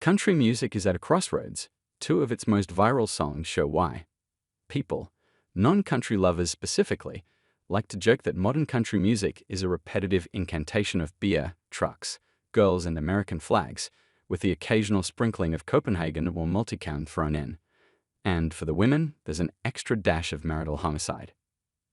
Country music is at a crossroads. Two of its most viral songs show why. People, non-country lovers specifically, like to joke that modern country music is a repetitive incantation of beer, trucks, girls, and American flags, with the occasional sprinkling of Copenhagen or multicam thrown in. And for the women, there's an extra dash of marital homicide.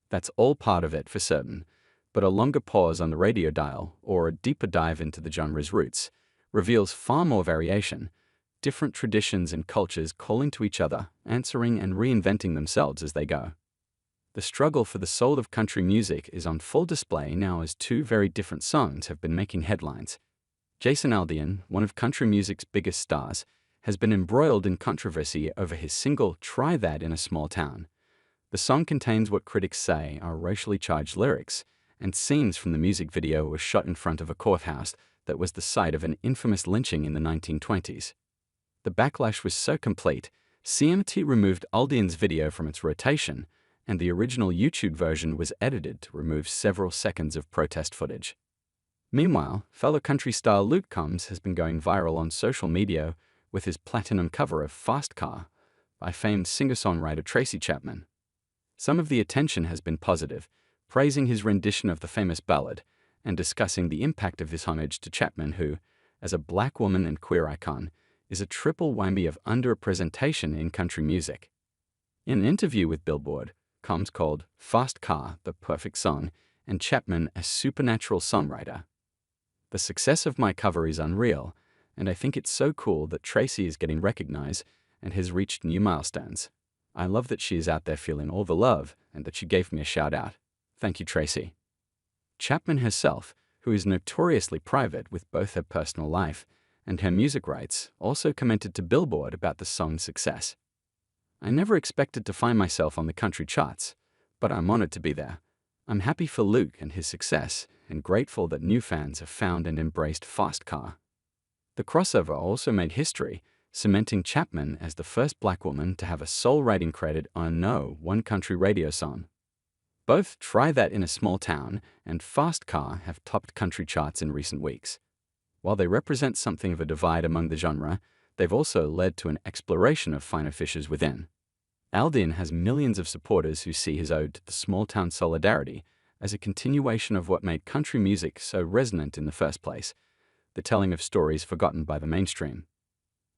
That's all part of it for certain, but a longer pause on the radio dial or a deeper dive into the genre's roots reveals far more variation, different traditions and cultures calling to each other, answering and reinventing themselves as they go. The struggle for the soul of country music is on full display now as two very different songs have been making headlines. Jason Aldean, one of country music's biggest stars, has been embroiled in controversy over his single "Try That in a Small Town." The song contains what critics say are racially charged lyrics, and scenes from the music video were shot in front of a courthouse that was the site of an infamous lynching in the 1920s. The backlash was so complete, CMT removed Aldean's video from its rotation, and the original YouTube version was edited to remove several seconds of protest footage. Meanwhile, fellow country star Luke Combs has been going viral on social media with his platinum cover of "Fast Car" by famed singer-songwriter Tracy Chapman. Some of the attention has been positive, praising his rendition of the famous ballad and discussing the impact of this homage to Chapman, who, as a black woman and queer icon, is a triple whammy of underrepresentation in country music. In an interview with Billboard, Combs called "Fast Car" the perfect song and Chapman a supernatural songwriter. "The success of my cover is unreal, and I think it's so cool that Tracy is getting recognized and has reached new milestones. I love that she is out there feeling all the love and that she gave me a shout out. Thank you, Tracy." Chapman herself, who is notoriously private with both her personal life and her music rights, also commented to Billboard about the song's success. "I never expected to find myself on the country charts, but I'm honored to be there. I'm happy for Luke and his success and grateful that new fans have found and embraced Fast Car." The crossover also made history, cementing Chapman as the first black woman to have a sole writing credit on one country radio song. Both "Try That in a Small Town" and "Fast Car" have topped country charts in recent weeks. While they represent something of a divide among the genre, they've also led to an exploration of finer fishes within. Aldean has millions of supporters who see his ode to the small-town solidarity as a continuation of what made country music so resonant in the first place, the telling of stories forgotten by the mainstream.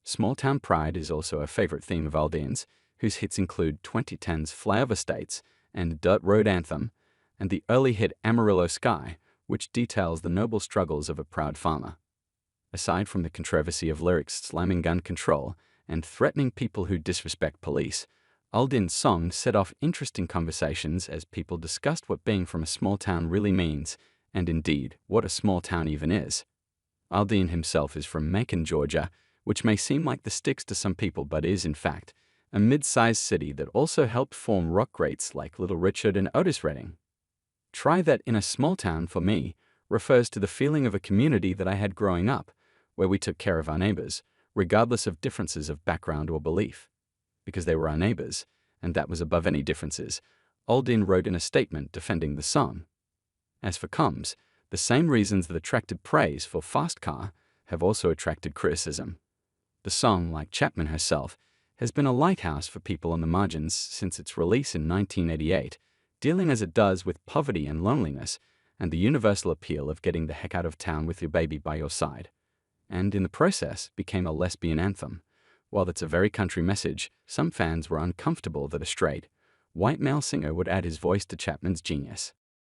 Small-town pride is also a favorite theme of Aldean's, whose hits include 2010's "Flyover States" and "Dirt Road Anthem," and the early hit "Amarillo Sky," which details the noble struggles of a proud farmer. Aside from the controversy of lyrics slamming gun control and threatening people who disrespect police, Aldean's song set off interesting conversations as people discussed what being from a small town really means, and indeed, what a small town even is. Aldean himself is from Macon, Georgia, which may seem like the sticks to some people but is, in fact, a mid-sized city that also helped form rock greats like Little Richard and Otis Redding. "Try That in a Small Town" for me refers to the feeling of a community that I had growing up, where we took care of our neighbors, regardless of differences of background or belief. Because they were our neighbors, and that was above any differences, Aldean wrote in a statement defending the song. As for Combs, the same reasons that attracted praise for "Fast Car" have also attracted criticism. The song, like Chapman herself, has been a lighthouse for people on the margins since its release in 1988, dealing as it does with poverty and loneliness and the universal appeal of getting the heck out of town with your baby by your side, and in the process became a lesbian anthem. While it's a very country message, some fans were uncomfortable that a straight, white male singer would add his voice to Chapman's genius.